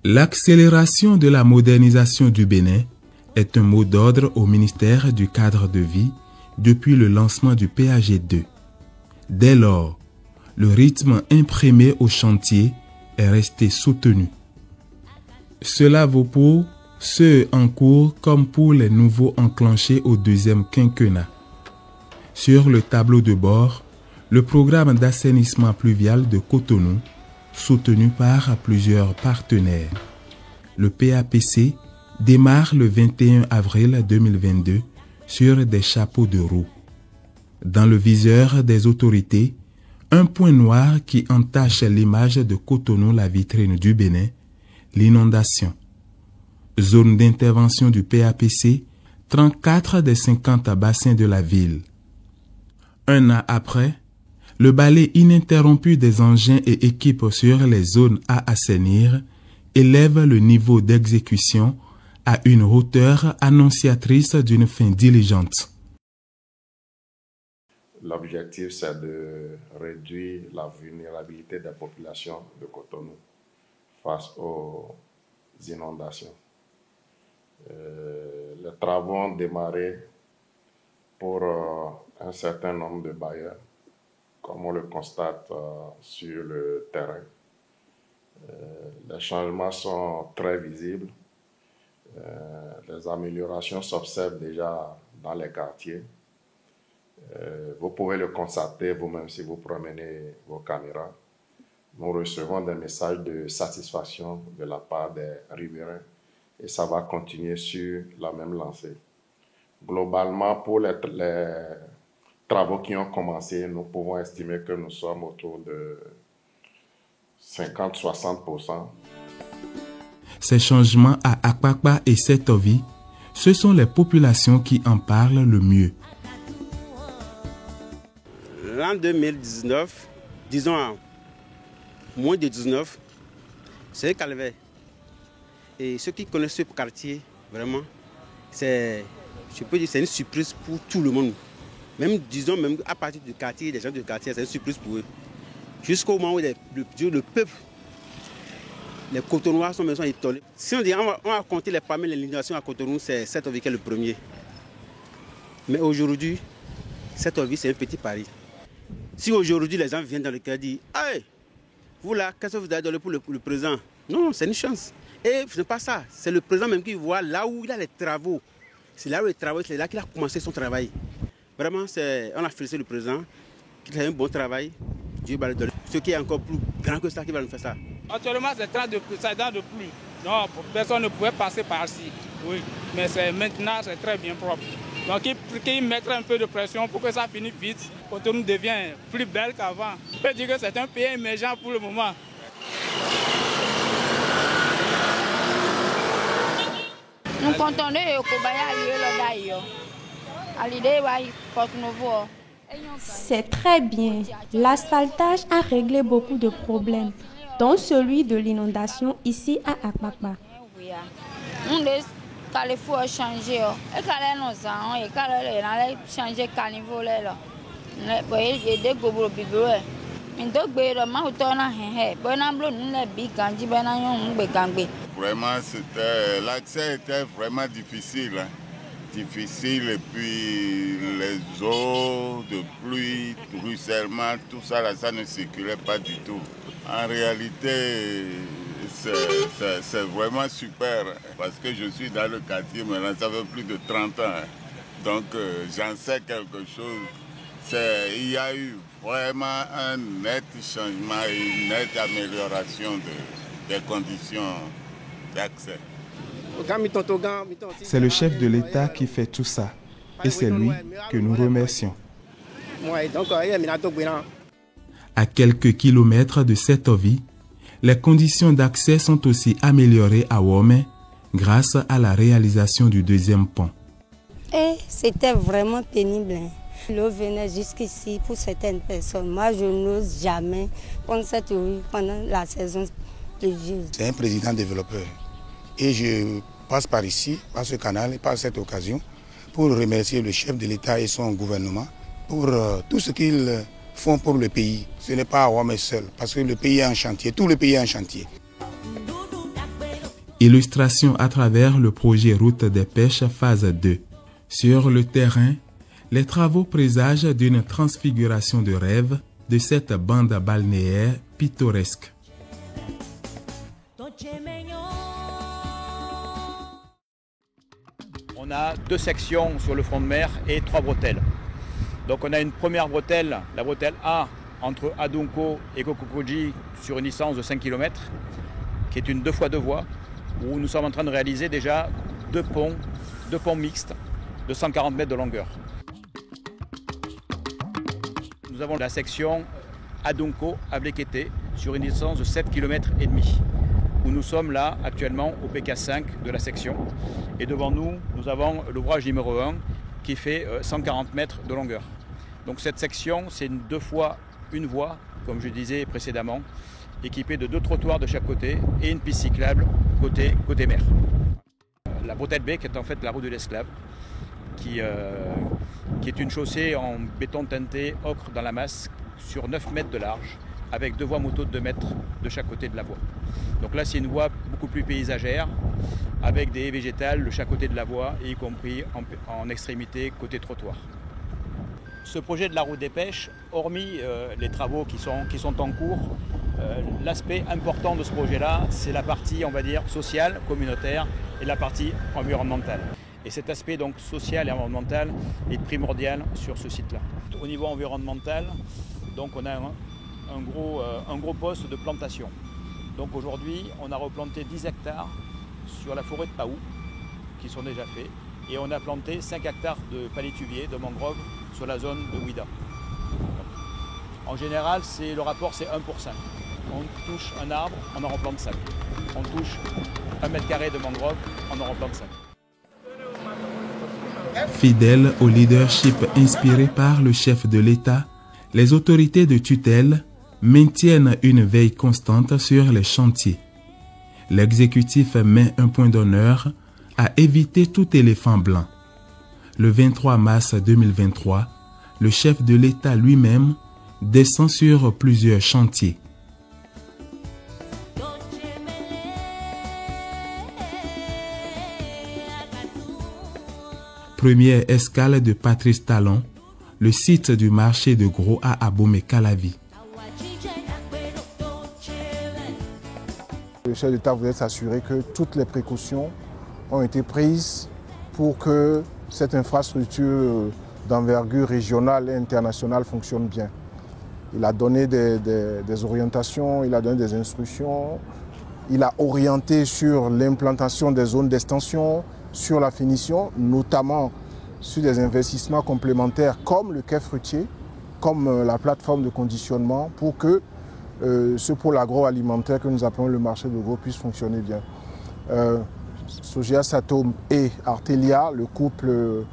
L'accélération de la modernisation du Bénin est un mot d'ordre au ministère du Cadre de Vie depuis le lancement du PAG2. Dès lors, le rythme imprimé au chantier est resté soutenu. Cela vaut pour ceux en cours comme pour les nouveaux enclenchés au deuxième quinquennat. Sur le tableau de bord, le programme d'assainissement pluvial de Cotonou, soutenu par plusieurs partenaires. Le PAPC démarre le 21 avril 2022 sur des chapeaux de roue. Dans le viseur des autorités, un point noir qui entache l'image de Cotonou, la vitrine du Bénin, l'inondation. Zone d'intervention du PAPC, 34 des 50 bassins de la ville. Un an après, le balai ininterrompu des engins et équipes sur les zones à assainir élève le niveau d'exécution à une hauteur annonciatrice d'une fin diligente. L'objectif, c'est de réduire la vulnérabilité des populations de Cotonou face aux inondations. Les travaux ont démarré pour un certain nombre de bailleurs, comme on le constate sur le terrain. Les changements sont très visibles. Les améliorations s'observent déjà dans les quartiers. Vous pouvez le constater vous-même si vous promenez vos caméras. Nous recevons des messages de satisfaction de la part des riverains et ça va continuer sur la même lancée. Globalement, pour les travaux qui ont commencé, nous pouvons estimer que nous sommes autour de 50-60%. Ces changements à Akpakpa et Setovi, ce sont les populations qui en parlent le mieux. L'an 2019, disons à moins de 19, c'est calvaire. Et ceux qui connaissent ce quartier, vraiment, je peux dire c'est une surprise pour tout le monde. Même, disons, même à partir du quartier, des gens du quartier, c'est une surprise pour eux. Jusqu'au moment où le peuple, les Cotonois sont étonnés. Si on dit on va compter parmi les inondations à Cotonou, c'est Setovi qui est le premier. Mais aujourd'hui, Setovi, c'est un petit pari. Si aujourd'hui les gens viennent dans le cœur et disent « Hey, vous là, qu'est-ce que vous avez donné pour le président ?» Non, c'est une chance. Et ce n'est pas ça. C'est le président même qui voit là où il a les travaux. C'est là où c'est là qu'il a commencé son travail. Vraiment, on a félicité le président, qu'il a un bon travail. Dieu va le donner. Ce qui est encore plus grand que ça, qui va nous faire ça. Actuellement, c'est train de pluie, ça date de pluie. Non, personne ne pouvait passer par-ci. Oui, mais maintenant, c'est très bien propre. Donc, il mettrait un peu de pression pour que ça finisse vite. Cotonou devient plus belle qu'avant. Je peux dire que c'est un pays émergent pour le moment. Nous comptons C'est très bien. L'asphaltage a réglé beaucoup de problèmes, dont celui de l'inondation ici à Akpakpa. Il faut changer. Et quand nous avons changé le niveau là, il y a des gobos biboués. Vraiment, l'accès était vraiment difficile. Difficile et puis les eaux de pluie, ruissellement, tout ça, là, ça ne circulait pas du tout. En réalité, c'est vraiment super parce que je suis dans le quartier maintenant, ça fait plus de 30 ans. Donc j'en sais quelque chose. Il y a eu vraiment un net changement et une nette amélioration des conditions d'accès. C'est le chef de l'État qui fait tout ça. Et c'est lui que nous remercions. À quelques kilomètres de Setovi, les conditions d'accès sont aussi améliorées à Womé grâce à la réalisation du deuxième pont. Et c'était vraiment pénible. L'eau venait jusqu'ici pour certaines personnes. Moi, je n'ose jamais prendre cette rue pendant la saison pluvieuse. C'est un président développeur. Et je passe par ici, par ce canal et par cette occasion pour remercier le chef de l'État et son gouvernement pour tout ce qu'ils font pour le pays. Ce n'est pas à Wamé seul, parce que le pays est en chantier, tout le pays est en chantier. Illustration à travers le projet Route des Pêches phase 2. Sur le terrain, les travaux présagent d'une transfiguration de rêve de cette bande balnéaire pittoresque. On a 2 sections sur le front de mer et 3 bretelles. Donc on a une première bretelle, la bretelle A, entre Adunco et Kokokoji sur une distance de 5 km, qui est une 2x2 voies, où nous sommes en train de réaliser déjà 2 ponts mixtes de 140 mètres de longueur. Nous avons la section Adunco-Ablekete sur une distance de 7 km et demi, où nous sommes là actuellement au PK5 de la section. Et devant nous, nous avons l'ouvrage numéro 1 qui fait 140 mètres de longueur. Donc cette section, c'est une 2 fois une voie, comme je disais précédemment, équipée de 2 trottoirs de chaque côté et une piste cyclable côté mer. La bretelle B, qui est en fait la route de l'esclave, qui est une chaussée en béton teinté ocre dans la masse sur 9 mètres de large, avec 2 voies moto de 2 mètres de chaque côté de la voie. Donc là, c'est une voie beaucoup plus paysagère, avec des haies végétales de chaque côté de la voie, et y compris en extrémité côté trottoir. Ce projet de la route des pêches, hormis les travaux qui sont en cours, l'aspect important de ce projet-là, c'est la partie, on va dire, sociale, communautaire, et la partie environnementale. Et cet aspect donc social et environnemental est primordial sur ce site-là. Au niveau environnemental, donc on a un gros poste de plantation. Donc aujourd'hui, on a replanté 10 hectares sur la forêt de Paou, qui sont déjà faits, et on a planté 5 hectares de palétuviers, de mangroves, sur la zone de Ouida. En général, le rapport c'est 1 pour 5. On touche un arbre, on en replante 5. On touche 1 mètre carré de mangrove, on en replante 5. Fidèles au leadership inspiré par le chef de l'État, les autorités de tutelle maintiennent une veille constante sur les chantiers. L'exécutif met un point d'honneur à éviter tout éléphant blanc. Le 23 mars 2023, le chef de l'État lui-même descend sur plusieurs chantiers. Première escale de Patrice Talon, le site du marché de gros à Abomey-Calavi. Le chef d'État voulait s'assurer que toutes les précautions ont été prises pour que cette infrastructure d'envergure régionale et internationale fonctionne bien. Il a donné des orientations, il a donné des instructions, il a orienté sur l'implantation des zones d'extension, sur la finition, notamment sur des investissements complémentaires comme le quai fruitier, comme la plateforme de conditionnement pour que ce pôle agroalimentaire que nous appelons le marché de gros puisse fonctionner bien. Sogea Satom et Artelia, le couple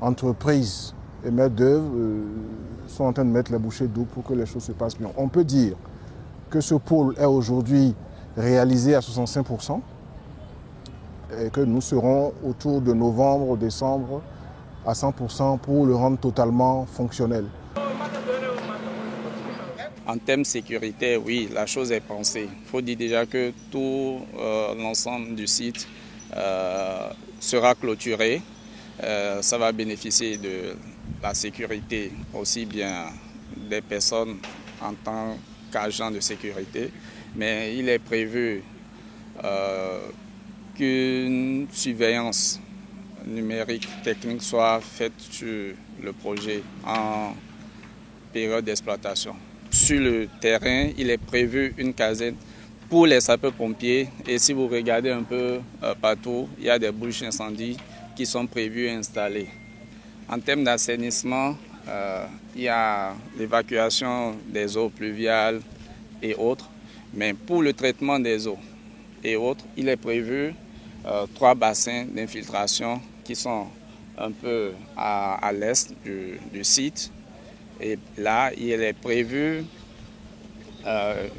entreprise et maître d'œuvre, sont en train de mettre les bouchées doubles pour que les choses se passent bien. On peut dire que ce pôle est aujourd'hui réalisé à 65%. Et que nous serons autour de novembre, décembre à 100% pour le rendre totalement fonctionnel. En termes de sécurité, oui, la chose est pensée. Il faut dire déjà que tout l'ensemble du site sera clôturé. Ça va bénéficier de la sécurité aussi bien des personnes en tant qu'agents de sécurité, mais il est prévu qu'une surveillance numérique technique soit faite sur le projet en période d'exploitation. Sur le terrain, il est prévu une caserne pour les sapeurs-pompiers et si vous regardez un peu partout, il y a des bouches incendies qui sont prévues et installées. En termes d'assainissement, il y a l'évacuation des eaux pluviales et autres, mais pour le traitement des eaux et autres, il est prévu 3 bassins d'infiltration qui sont un peu à l'est du site. Et là, il est prévu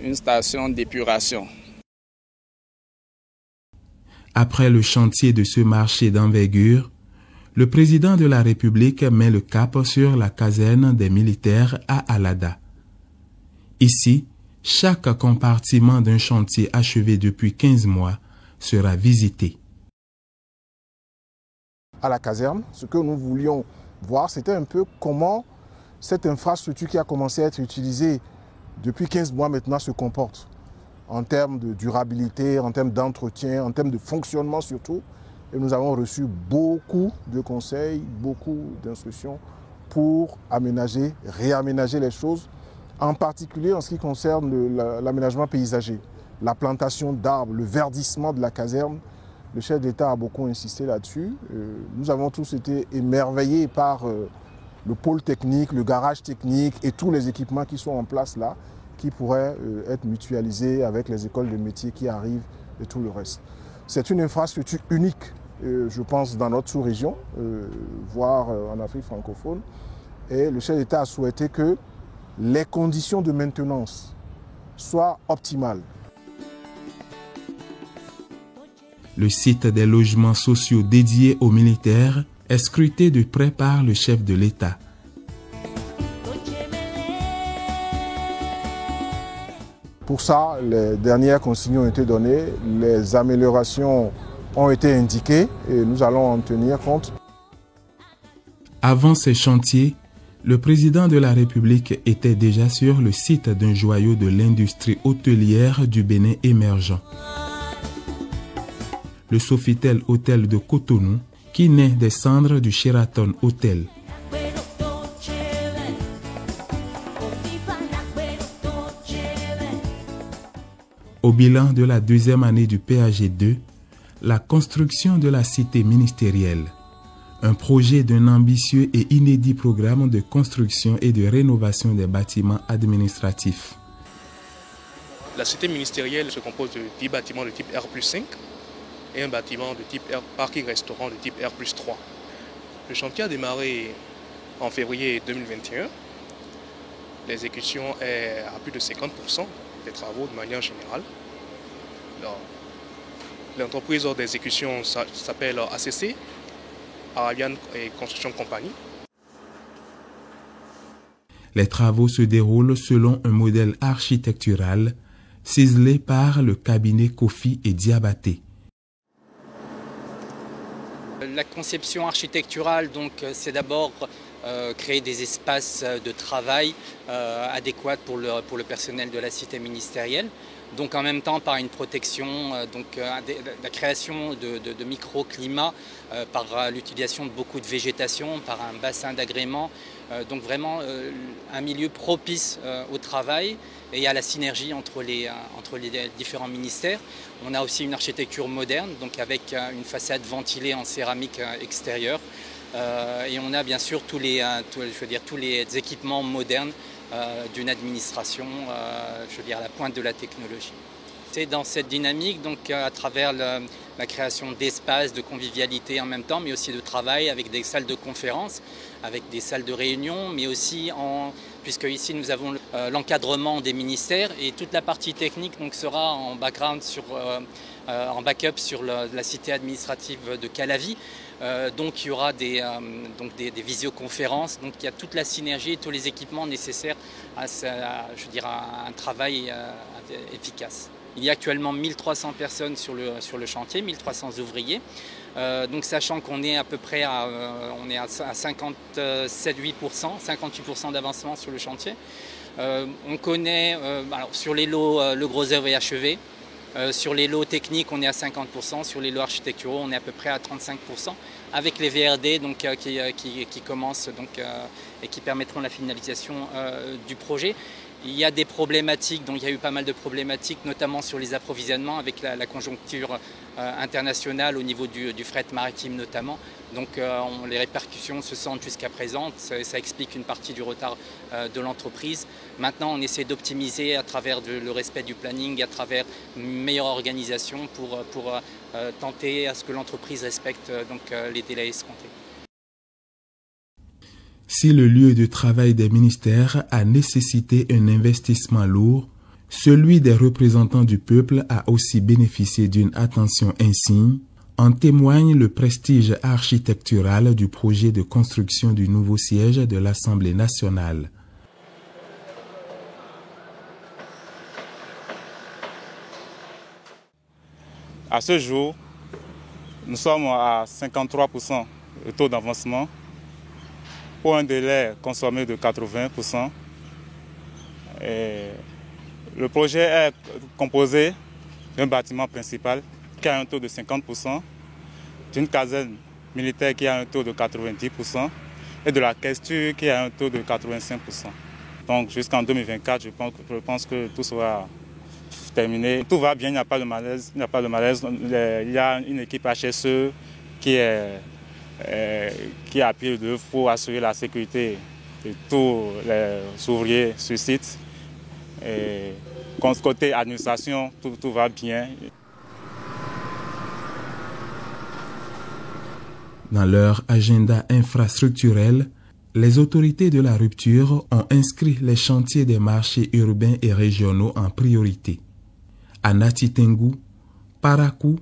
une station d'épuration. Après le chantier de ce marché d'envergure, le président de la République met le cap sur la caserne des militaires à Alada. Ici, chaque compartiment d'un chantier achevé depuis 15 mois sera visité. À la caserne, ce que nous voulions voir, c'était un peu comment cette infrastructure qui a commencé à être utilisée depuis 15 mois maintenant se comporte en termes de durabilité, en termes d'entretien, en termes de fonctionnement surtout. Et nous avons reçu beaucoup de conseils, beaucoup d'instructions pour aménager, réaménager les choses, en particulier en ce qui concerne l'aménagement paysager, la plantation d'arbres, le verdissement de la caserne. Le chef d'État a beaucoup insisté là-dessus. Nous avons tous été émerveillés par le pôle technique, le garage technique et tous les équipements qui sont en place là, qui pourraient être mutualisés avec les écoles de métiers qui arrivent et tout le reste. C'est une infrastructure unique, je pense, dans notre sous-région, voire en Afrique francophone. Et le chef d'État a souhaité que les conditions de maintenance soient optimales. Le site des logements sociaux dédiés aux militaires est scruté de près par le chef de l'État. Pour ça, les dernières consignes ont été données, les améliorations ont été indiquées et nous allons en tenir compte. Avant ces chantiers, le président de la République était déjà sur le site d'un joyau de l'industrie hôtelière du Bénin émergent. Le Sofitel Hôtel de Cotonou, qui naît des cendres du Sheraton Hotel. Au bilan de la deuxième année du PAG2, la construction de la cité ministérielle, un projet d'un ambitieux et inédit programme de construction et de rénovation des bâtiments administratifs. La cité ministérielle se compose de 10 bâtiments de type R+5 et un bâtiment de type parking-restaurant de type R+3. Le chantier a démarré en février 2021. L'exécution est à plus de 50% des travaux de manière générale. L'entreprise d'exécution s'appelle ACC, Arabian Construction Company. Les travaux se déroulent selon un modèle architectural ciselé par le cabinet Kofi et Diabaté. La conception architecturale, donc, c'est d'abord créer des espaces de travail adéquats pour le personnel de la cité ministérielle. Donc en même temps par une protection, la création de microclimats, par l'utilisation de beaucoup de végétation, par un bassin d'agrément. Donc vraiment un milieu propice au travail et à la synergie entre les différents ministères. On a aussi une architecture moderne, donc avec une façade ventilée en céramique extérieure. Et on a bien sûr tous les équipements modernes d'une administration, à la pointe de la technologie. C'est dans cette dynamique, donc à travers la création d'espaces de convivialité en même temps, mais aussi de travail avec des salles de conférence, avec des salles de réunion, mais aussi puisque ici nous avons l'encadrement des ministères et toute la partie technique donc, sera en background en backup sur la cité administrative de Calavi. Donc il y aura des visioconférences, donc il y a toute la synergie et tous les équipements nécessaires à un travail efficace. Il y a actuellement 1300 personnes sur le chantier, 1300 ouvriers. Donc sachant qu'on est à peu près à 57-8%, 58% d'avancement sur le chantier. On connaît sur les lots le gros œuvre est achevé. Sur les lots techniques, on est à 50%, sur les lots architecturaux, on est à peu près à 35%, avec les VRD donc, qui commencent et qui permettront la finalisation du projet. Il y a des problématiques, donc il y a eu pas mal de problématiques, notamment sur les approvisionnements avec la conjoncture internationale au niveau du fret maritime notamment. Donc les répercussions se sentent jusqu'à présent, ça explique une partie du retard de l'entreprise. Maintenant on essaie d'optimiser à travers le respect du planning, à travers une meilleure organisation pour tenter à ce que l'entreprise respecte les délais escomptés. Si le lieu de travail des ministères a nécessité un investissement lourd, celui des représentants du peuple a aussi bénéficié d'une attention insigne. En témoigne le prestige architectural du projet de construction du nouveau siège de l'Assemblée nationale. À ce jour, nous sommes à 53% de taux d'avancement pour un délai consommé de 80%. Et le projet est composé d'un bâtiment principal qui a un taux de 50%, d'une caserne militaire qui a un taux de 90% et de la questure qui a un taux de 85%. Donc jusqu'en 2024, je pense que tout sera terminé. Tout va bien, il n'y a pas de malaise. Il y a une équipe HSE qui appuie le pour assurer la sécurité de tous les ouvriers sur site. Et côté administration, tout va bien. Dans leur agenda infrastructurel, les autorités de la rupture ont inscrit les chantiers des marchés urbains et régionaux en priorité. À Nati-Tengu, Parakou,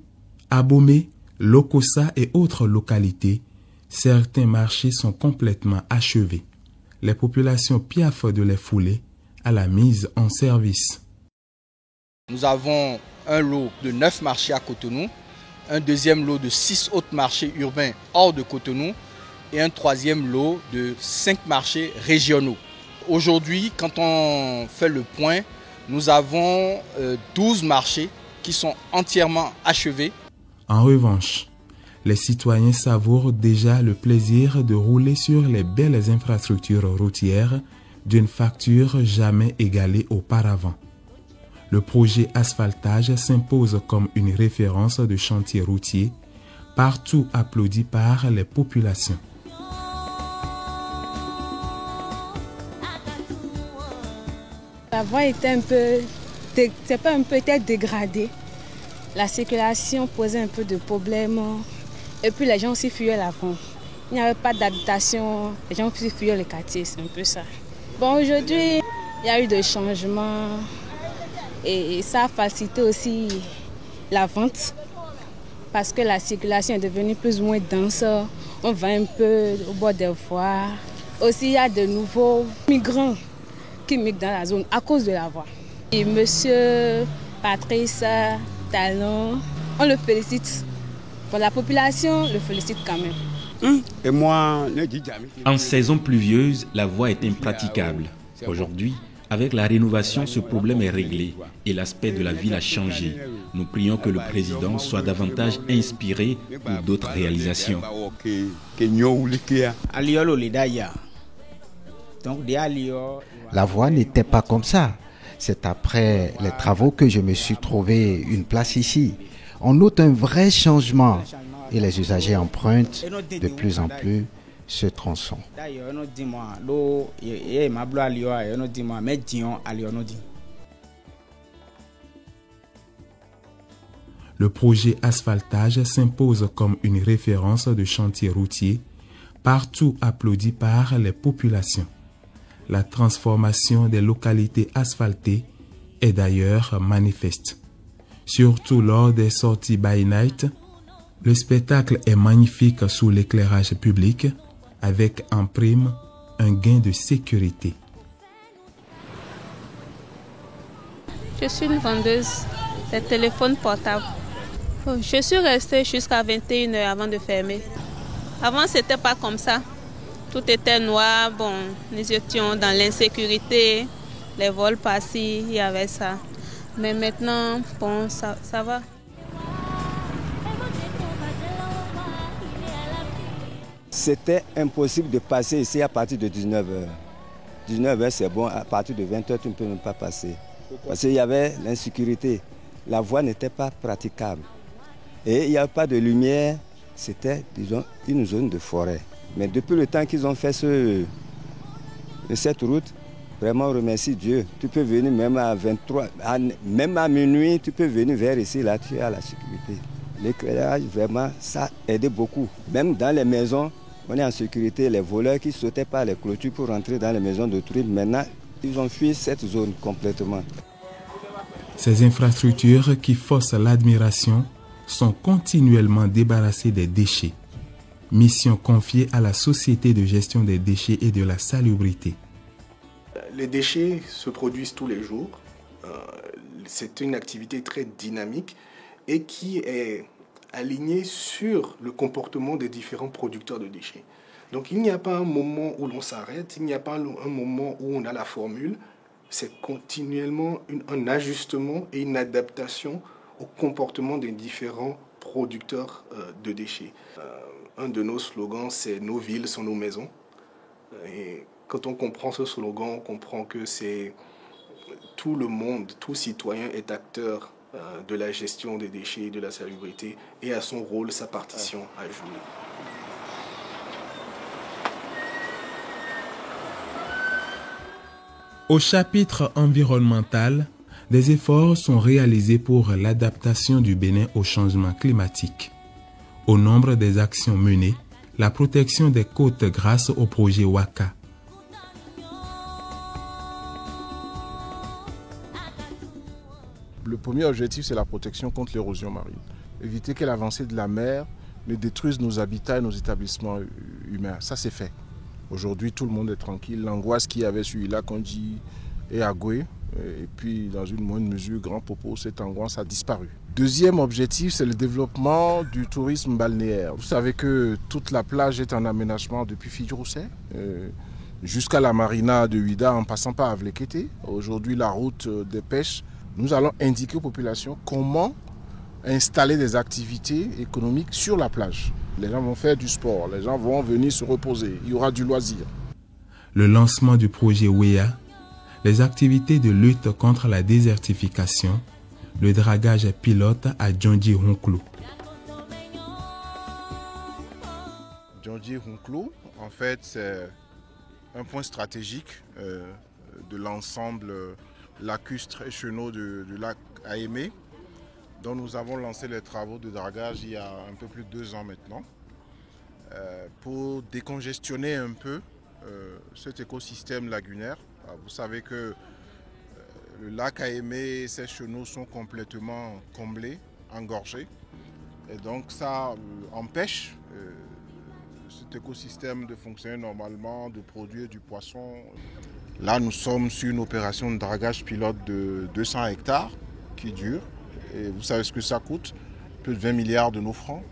Abomey, Lokossa et autres localités, certains marchés sont complètement achevés. Les populations piaffent de les fouler à la mise en service. Nous avons un lot de 9 marchés à Cotonou, un deuxième lot de 6 autres marchés urbains hors de Cotonou et un troisième lot de 5 marchés régionaux. Aujourd'hui, quand on fait le point, nous avons 12 marchés qui sont entièrement achevés. En revanche, les citoyens savourent déjà le plaisir de rouler sur les belles infrastructures routières d'une facture jamais égalée auparavant. Le projet asphaltage s'impose comme une référence de chantier routier, partout applaudi par les populations. La voie était était dégradée. La circulation posait un peu de problèmes. Et puis les gens aussi fuyaient l'avant. Il n'y avait pas d'habitation, les gens aussi fuyaient les quartiers, c'est un peu ça. Bon, aujourd'hui, il y a eu des changements et ça a facilité aussi la vente parce que la circulation est devenue plus ou moins dense. On va un peu au bord des voies. Aussi, il y a de nouveaux migrants qui migrent dans la zone à cause de la voie. Et Monsieur Patrice Talon, on le félicite. Pour la population, le félicite quand même. Et moi, en saison pluvieuse, la voie est impraticable. Aujourd'hui, avec la rénovation, ce problème est réglé et l'aspect de la ville a changé. Nous prions que le président soit davantage inspiré pour d'autres réalisations. La voie n'était pas comme ça. C'est après les travaux que je me suis trouvé une place ici. On note un vrai changement et les usagers empruntent de plus en plus ce tronçon. Le projet asphaltage s'impose comme une référence de chantier routier, partout applaudi par les populations. La transformation des localités asphaltées est d'ailleurs manifeste. Surtout lors des sorties by night, le spectacle est magnifique sous l'éclairage public, avec en prime un gain de sécurité. Je suis une vendeuse de téléphones portables. Je suis restée jusqu'à 21h avant de fermer. Avant, c'était pas comme ça. Tout était noir, bon, nous étions dans l'insécurité, les vols passés, il y avait ça. Mais maintenant, bon, ça va. C'était impossible de passer ici à partir de 19h. 19h, c'est bon, à partir de 20h, tu ne peux même pas passer. Parce qu'il y avait l'insécurité. La voie n'était pas praticable. Et il n'y avait pas de lumière, c'était, disons, une zone de forêt. Mais depuis le temps qu'ils ont fait cette route, vraiment on remercie Dieu. Tu peux venir même à 23, même à minuit, tu peux venir vers ici, là tu as la sécurité. L'éclairage, vraiment, ça a aidé beaucoup. Même dans les maisons, on est en sécurité. Les voleurs qui sautaient par les clôtures pour rentrer dans les maisons de tourisme, maintenant, ils ont fui cette zone complètement. Ces infrastructures qui faussent l'admiration sont continuellement débarrassées des déchets. Mission confiée à la Société de gestion des déchets et de la salubrité. Les déchets se produisent tous les jours. C'est une activité très dynamique et qui est aligné sur le comportement des différents producteurs de déchets. Donc il n'y a pas un moment où l'on s'arrête, il n'y a pas un moment où on a la formule, c'est continuellement un ajustement et une adaptation au comportement des différents producteurs de déchets. Un de nos slogans, c'est « Nos villes sont nos maisons ». Et quand on comprend ce slogan, on comprend que c'est tout le monde, tout citoyen est acteur de la gestion des déchets et de la salubrité et a son rôle, sa partition à jouer. Au chapitre environnemental, des efforts sont réalisés pour l'adaptation du Bénin au changement climatique. Au nombre des actions menées, la protection des côtes grâce au projet WACA. Le premier objectif, c'est la protection contre l'érosion marine. Éviter que l'avancée de la mer ne détruise nos habitats et nos établissements humains. Ça, c'est fait. Aujourd'hui, tout le monde est tranquille. L'angoisse qu'il y avait sur Ila-Kondji et Agoué, et puis dans une moindre mesure, Grand Popo, cette angoisse a disparu. Deuxième objectif, c'est le développement du tourisme balnéaire. Vous savez que toute la plage est en aménagement depuis Fidjourset, jusqu'à la marina de Huida en passant par Avlekete. Aujourd'hui, la route des pêches. Nous allons indiquer aux populations comment installer des activités économiques sur la plage. Les gens vont faire du sport, les gens vont venir se reposer, il y aura du loisir. Le lancement du projet WEA, les activités de lutte contre la désertification, le dragage pilote à Djondji-Hunklou. Djondji-Hunklou, en fait, c'est un point stratégique de l'ensemble lacustre et chenaux du lac Aémé, dont nous avons lancé les travaux de dragage il y a un peu plus de 2 ans maintenant, pour décongestionner un peu cet écosystème lagunaire. Alors, vous savez que le lac Aémé et ses chenaux sont complètement comblés, engorgés, et donc ça empêche cet écosystème de fonctionner normalement, de produire du poisson. Là, nous sommes sur une opération de dragage pilote de 200 hectares qui dure. Et vous savez ce que ça coûte? Plus de 20 milliards de nos francs.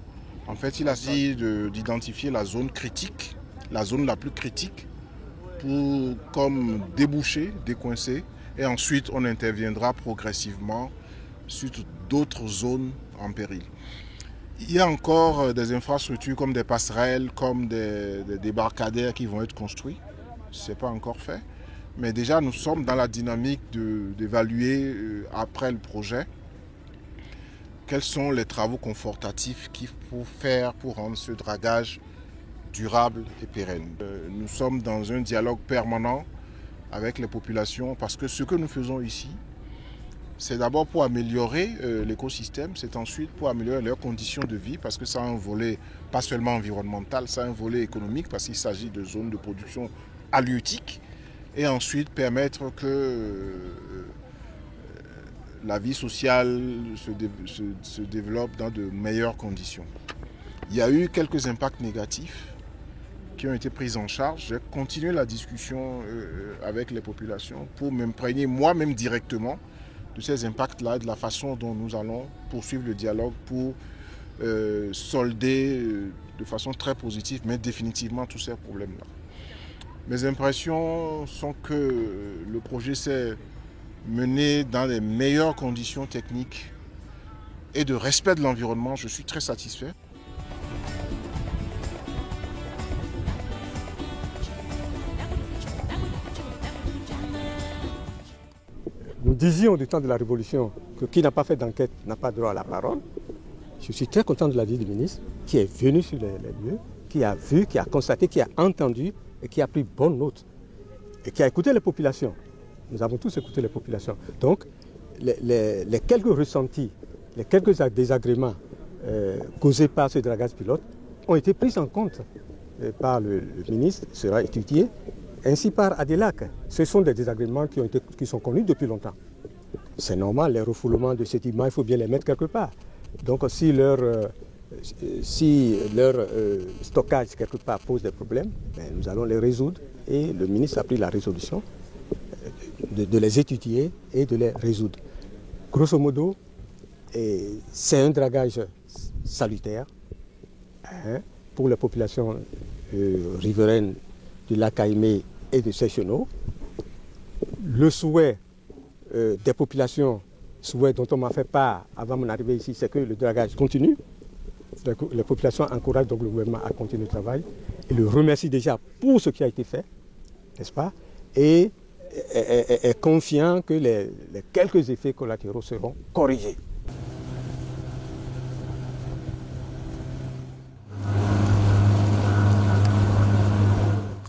En fait, il a essayé d'identifier la zone critique, la zone la plus critique, pour comme déboucher, décoincer. Et ensuite, on interviendra progressivement sur d'autres zones en péril. Il y a encore des infrastructures comme des passerelles, comme des débarcadères qui vont être construits. Ce n'est pas encore fait. Mais déjà, nous sommes dans la dynamique d'évaluer, après le projet, quels sont les travaux confortatifs qu'il faut faire pour rendre ce dragage durable et pérenne. Nous sommes dans un dialogue permanent avec les populations parce que ce que nous faisons ici, c'est d'abord pour améliorer l'écosystème, c'est ensuite pour améliorer leurs conditions de vie parce que ça a un volet pas seulement environnemental, ça a un volet économique parce qu'il s'agit de zones de production halieutiques. Et ensuite permettre que la vie sociale se développe dans de meilleures conditions. Il y a eu quelques impacts négatifs qui ont été pris en charge. J'ai continué la discussion avec les populations pour m'imprégner moi-même directement de ces impacts-là, de la façon dont nous allons poursuivre le dialogue pour solder de façon très positive, mais définitivement tous ces problèmes-là. Mes impressions sont que le projet s'est mené dans les meilleures conditions techniques et de respect de l'environnement. Je suis très satisfait. Nous disions du temps de la Révolution que qui n'a pas fait d'enquête n'a pas droit à la parole. Je suis très content de l'avis du ministre qui est venu sur les lieux, qui a vu, qui a constaté, qui a entendu et qui a pris bonne note et qui a écouté les populations. Nous avons tous écouté les populations. Donc, les quelques ressentis, les quelques désagréments causés par ce dragage pilote ont été pris en compte par le ministre, sera étudié, ainsi par Adelac. Ce sont des désagréments qui sont connus depuis longtemps. C'est normal, les refoulements de sédiments, il faut bien les mettre quelque part. Donc, si leur stockage quelque part pose des problèmes, nous allons les résoudre et le ministre a pris la résolution de les étudier et de les résoudre. Grosso modo, c'est un dragage salutaire pour les populations riveraines du lac Caïmé et de Seychelles. Le souhait des populations, souhait dont on m'a fait part avant mon arrivée ici, c'est que le dragage continue. Les populations encouragent donc le gouvernement à continuer le travail et le remercie déjà pour ce qui a été fait, n'est-ce pas, et est confiant que les quelques effets collatéraux seront corrigés.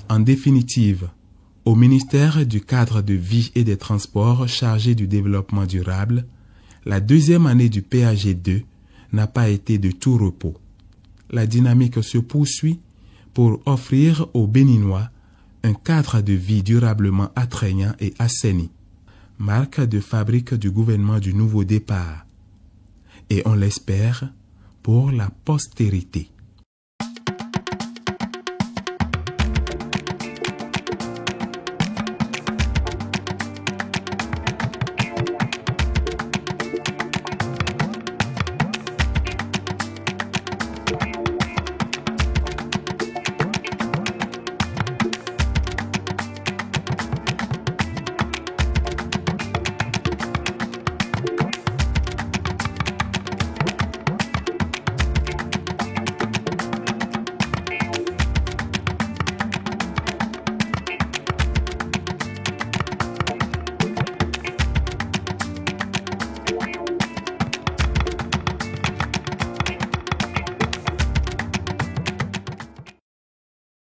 En définitive, au ministère du Cadre de Vie et des Transports chargé du développement durable, la deuxième année du PAG2 n'a pas été de tout repos. La dynamique se poursuit pour offrir aux Béninois un cadre de vie durablement attrayant et assaini, marque de fabrique du gouvernement du nouveau départ, et on l'espère pour la postérité.